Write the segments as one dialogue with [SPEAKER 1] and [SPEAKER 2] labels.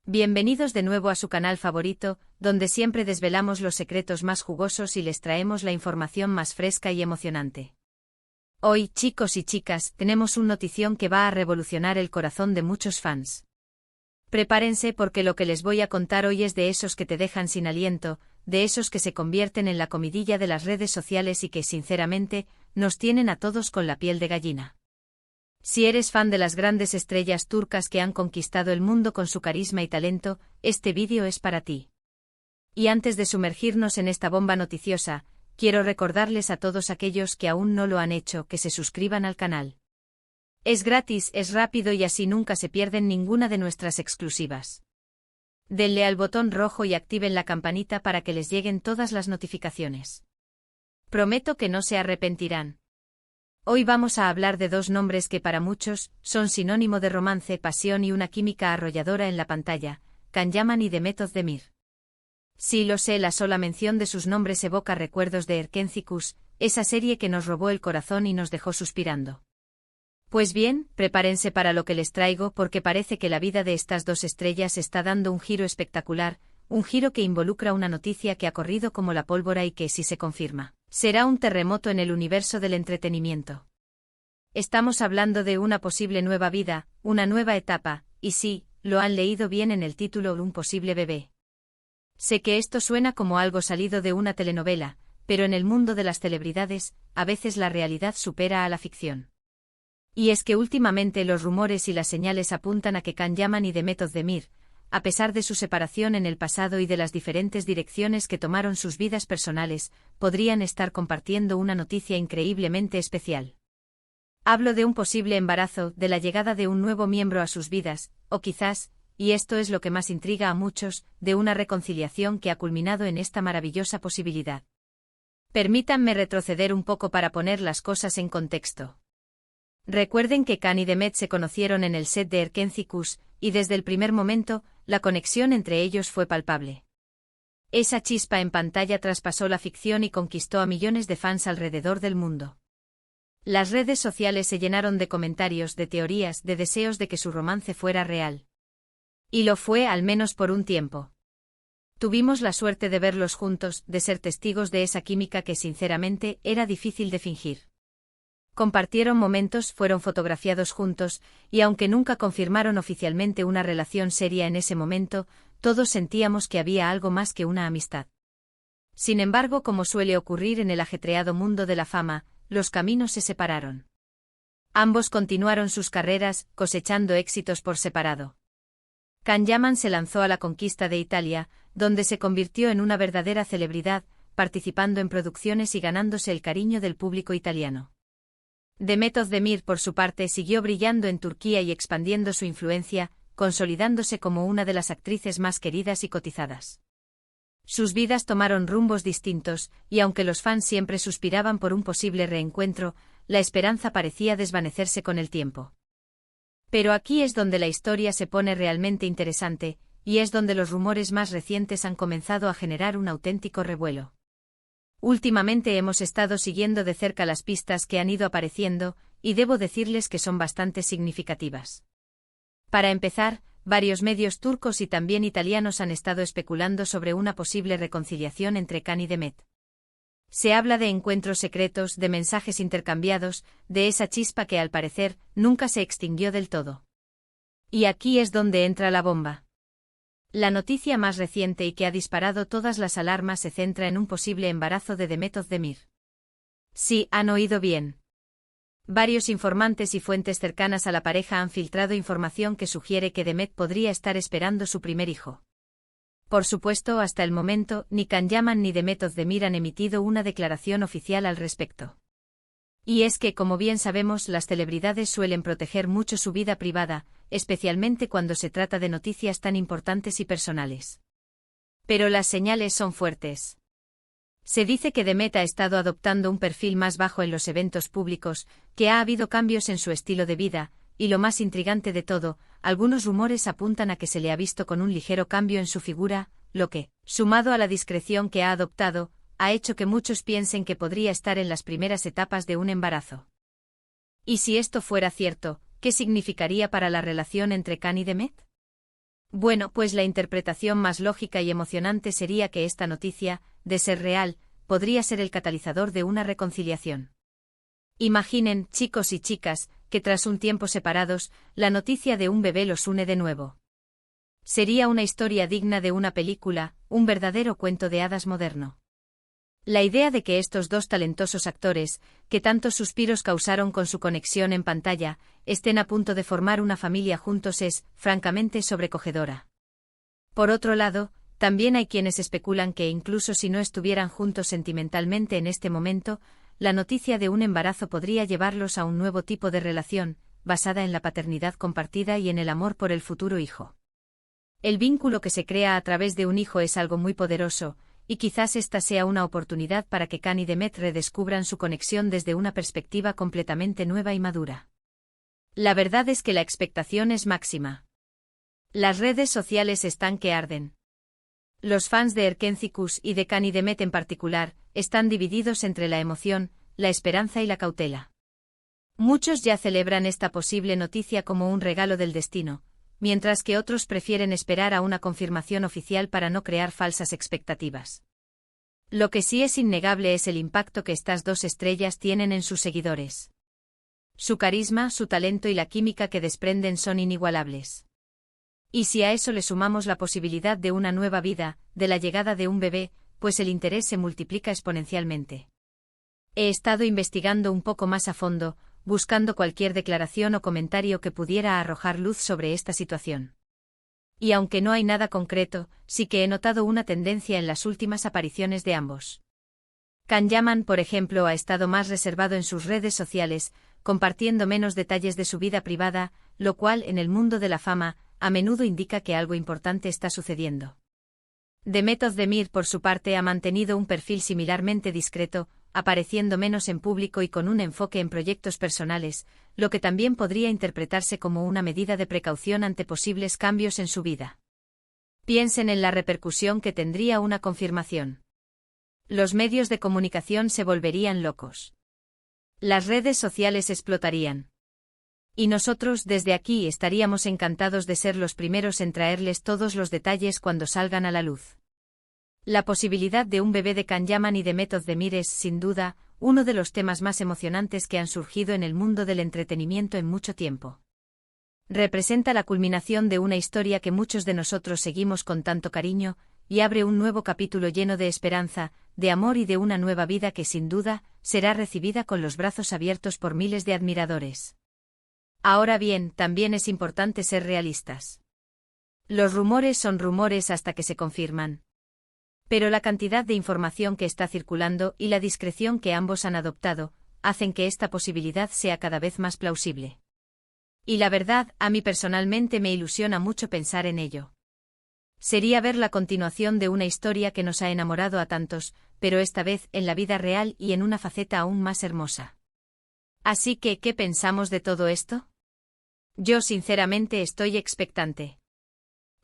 [SPEAKER 1] Bienvenidos de nuevo a su canal favorito, donde siempre desvelamos los secretos más jugosos y les traemos la información más fresca y emocionante. Hoy, chicos y chicas, tenemos una notición que va a revolucionar el corazón de muchos fans. Prepárense porque lo que les voy a contar hoy es de esos que te dejan sin aliento, de esos que se convierten en la comidilla de las redes sociales y que, sinceramente, nos tienen a todos con la piel de gallina. Si eres fan de las grandes estrellas turcas que han conquistado el mundo con su carisma y talento, este vídeo es para ti. Y antes de sumergirnos en esta bomba noticiosa, quiero recordarles a todos aquellos que aún no lo han hecho que se suscriban al canal. Es gratis, es rápido y así nunca se pierden ninguna de nuestras exclusivas. Denle al botón rojo y activen la campanita para que les lleguen todas las notificaciones. Prometo que no se arrepentirán. Hoy vamos a hablar de dos nombres que para muchos son sinónimo de romance, pasión y una química arrolladora en la pantalla, Can Yaman y Demet Özdemir. Sí, lo sé, la sola mención de sus nombres evoca recuerdos de Erkenci, esa serie que nos robó el corazón y nos dejó suspirando. Pues bien, prepárense para lo que les traigo porque parece que la vida de estas dos estrellas está dando un giro espectacular, un giro que involucra una noticia que ha corrido como la pólvora y que, si se confirma, será un terremoto en el universo del entretenimiento. Estamos hablando de una posible nueva vida, una nueva etapa, y sí, lo han leído bien en el título, un posible bebé. Sé que esto suena como algo salido de una telenovela, pero en el mundo de las celebridades, a veces la realidad supera a la ficción. Y es que últimamente los rumores y las señales apuntan a que Can Yaman y Demet Özdemir, a pesar de su separación en el pasado y de las diferentes direcciones que tomaron sus vidas personales, podrían estar compartiendo una noticia increíblemente especial. Hablo de un posible embarazo, de la llegada de un nuevo miembro a sus vidas, o quizás, y esto es lo que más intriga a muchos, de una reconciliación que ha culminado en esta maravillosa posibilidad. Permítanme retroceder un poco para poner las cosas en contexto. Recuerden que Can y Demet se conocieron en el set de Erkenci, y desde el primer momento, la conexión entre ellos fue palpable. Esa chispa en pantalla traspasó la ficción y conquistó a millones de fans alrededor del mundo. Las redes sociales se llenaron de comentarios, de teorías, de deseos de que su romance fuera real. Y lo fue, al menos por un tiempo. Tuvimos la suerte de verlos juntos, de ser testigos de esa química que sinceramente era difícil de fingir. Compartieron momentos, fueron fotografiados juntos, y aunque nunca confirmaron oficialmente una relación seria en ese momento, todos sentíamos que había algo más que una amistad. Sin embargo, como suele ocurrir en el ajetreado mundo de la fama, los caminos se separaron. Ambos continuaron sus carreras, cosechando éxitos por separado. Can Yaman se lanzó a la conquista de Italia, donde se convirtió en una verdadera celebridad, participando en producciones y ganándose el cariño del público italiano. Demet Özdemir, por su parte, siguió brillando en Turquía y expandiendo su influencia, consolidándose como una de las actrices más queridas y cotizadas. Sus vidas tomaron rumbos distintos, y aunque los fans siempre suspiraban por un posible reencuentro, la esperanza parecía desvanecerse con el tiempo. Pero aquí es donde la historia se pone realmente interesante, y es donde los rumores más recientes han comenzado a generar un auténtico revuelo. Últimamente hemos estado siguiendo de cerca las pistas que han ido apareciendo, y debo decirles que son bastante significativas. Para empezar, varios medios turcos y también italianos han estado especulando sobre una posible reconciliación entre Can y Demet. Se habla de encuentros secretos, de mensajes intercambiados, de esa chispa que al parecer nunca se extinguió del todo. Y aquí es donde entra la bomba. La noticia más reciente y que ha disparado todas las alarmas se centra en un posible embarazo de Demet Özdemir. Sí, han oído bien. Varios informantes y fuentes cercanas a la pareja han filtrado información que sugiere que Demet podría estar esperando su primer hijo. Por supuesto, hasta el momento, ni Can Yaman ni Demet Özdemir han emitido una declaración oficial al respecto. Y es que, como bien sabemos, las celebridades suelen proteger mucho su vida privada, especialmente cuando se trata de noticias tan importantes y personales. Pero las señales son fuertes. Se dice que Demet ha estado adoptando un perfil más bajo en los eventos públicos, que ha habido cambios en su estilo de vida, y lo más intrigante de todo, algunos rumores apuntan a que se le ha visto con un ligero cambio en su figura, lo que, sumado a la discreción que ha adoptado, ha hecho que muchos piensen que podría estar en las primeras etapas de un embarazo. Y si esto fuera cierto, ¿qué significaría para la relación entre Can y Demet? Bueno, pues la interpretación más lógica y emocionante sería que esta noticia, de ser real, podría ser el catalizador de una reconciliación. Imaginen, chicos y chicas, que tras un tiempo separados, la noticia de un bebé los une de nuevo. Sería una historia digna de una película, un verdadero cuento de hadas moderno. La idea de que estos dos talentosos actores, que tantos suspiros causaron con su conexión en pantalla, estén a punto de formar una familia juntos es, francamente, sobrecogedora. Por otro lado, también hay quienes especulan que incluso si no estuvieran juntos sentimentalmente en este momento, la noticia de un embarazo podría llevarlos a un nuevo tipo de relación, basada en la paternidad compartida y en el amor por el futuro hijo. El vínculo que se crea a través de un hijo es algo muy poderoso, y quizás esta sea una oportunidad para que Can y Demet redescubran su conexión desde una perspectiva completamente nueva y madura. La verdad es que la expectación es máxima. Las redes sociales están que arden. Los fans de Erkenciskus y de Can y Demet en particular, están divididos entre la emoción, la esperanza y la cautela. Muchos ya celebran esta posible noticia como un regalo del destino, mientras que otros prefieren esperar a una confirmación oficial para no crear falsas expectativas. Lo que sí es innegable es el impacto que estas dos estrellas tienen en sus seguidores. Su carisma, su talento y la química que desprenden son inigualables. Y si a eso le sumamos la posibilidad de una nueva vida, de la llegada de un bebé, pues el interés se multiplica exponencialmente. He estado investigando un poco más a fondo, buscando cualquier declaración o comentario que pudiera arrojar luz sobre esta situación. Y aunque no hay nada concreto, sí que he notado una tendencia en las últimas apariciones de ambos. Can Yaman, por ejemplo, ha estado más reservado en sus redes sociales, compartiendo menos detalles de su vida privada, lo cual, en el mundo de la fama, a menudo indica que algo importante está sucediendo. Demet Özdemir, por su parte, ha mantenido un perfil similarmente discreto, apareciendo menos en público y con un enfoque en proyectos personales, lo que también podría interpretarse como una medida de precaución ante posibles cambios en su vida. Piensen en la repercusión que tendría una confirmación. Los medios de comunicación se volverían locos. Las redes sociales explotarían. Y nosotros desde aquí estaríamos encantados de ser los primeros en traerles todos los detalles cuando salgan a la luz. La posibilidad de un bebé de Can Yaman y Demet Özdemir es, sin duda, uno de los temas más emocionantes que han surgido en el mundo del entretenimiento en mucho tiempo. Representa la culminación de una historia que muchos de nosotros seguimos con tanto cariño, y abre un nuevo capítulo lleno de esperanza, de amor y de una nueva vida que sin duda, será recibida con los brazos abiertos por miles de admiradores. Ahora bien, también es importante ser realistas. Los rumores son rumores hasta que se confirman. Pero la cantidad de información que está circulando y la discreción que ambos han adoptado, hacen que esta posibilidad sea cada vez más plausible. Y la verdad, a mí personalmente me ilusiona mucho pensar en ello. Sería ver la continuación de una historia que nos ha enamorado a tantos, pero esta vez en la vida real y en una faceta aún más hermosa. Así que, ¿qué pensamos de todo esto? Yo sinceramente estoy expectante.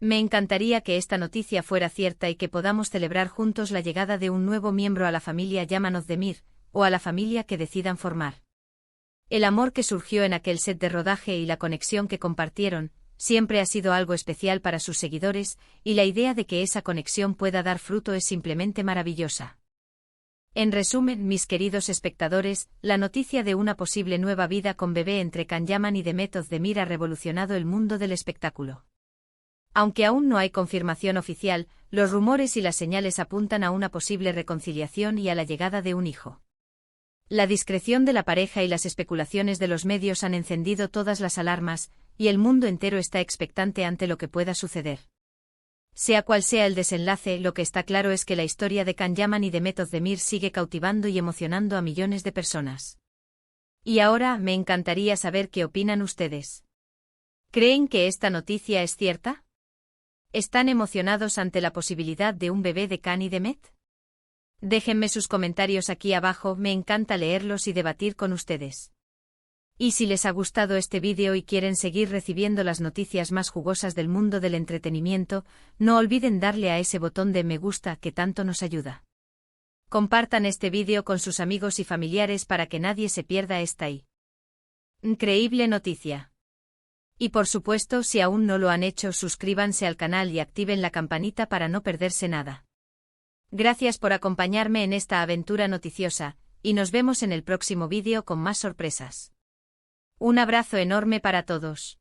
[SPEAKER 1] Me encantaría que esta noticia fuera cierta y que podamos celebrar juntos la llegada de un nuevo miembro a la familia Yaman Özdemir, o a la familia que decidan formar. El amor que surgió en aquel set de rodaje y la conexión que compartieron, siempre ha sido algo especial para sus seguidores, y la idea de que esa conexión pueda dar fruto es simplemente maravillosa. En resumen, mis queridos espectadores, la noticia de una posible nueva vida con bebé entre Can Yaman y Demet Özdemir ha revolucionado el mundo del espectáculo. Aunque aún no hay confirmación oficial, los rumores y las señales apuntan a una posible reconciliación y a la llegada de un hijo. La discreción de la pareja y las especulaciones de los medios han encendido todas las alarmas, y el mundo entero está expectante ante lo que pueda suceder. Sea cual sea el desenlace, lo que está claro es que la historia de Can Yaman y Demet Özdemir sigue cautivando y emocionando a millones de personas. Y ahora, me encantaría saber qué opinan ustedes. ¿Creen que esta noticia es cierta? ¿Están emocionados ante la posibilidad de un bebé de Can y Demet? Déjenme sus comentarios aquí abajo, me encanta leerlos y debatir con ustedes. Y si les ha gustado este vídeo y quieren seguir recibiendo las noticias más jugosas del mundo del entretenimiento, no olviden darle a ese botón de me gusta que tanto nos ayuda. Compartan este vídeo con sus amigos y familiares para que nadie se pierda esta increíble noticia. Y por supuesto, si aún no lo han hecho, suscríbanse al canal y activen la campanita para no perderse nada. Gracias por acompañarme en esta aventura noticiosa, y nos vemos en el próximo vídeo con más sorpresas. Un abrazo enorme para todos.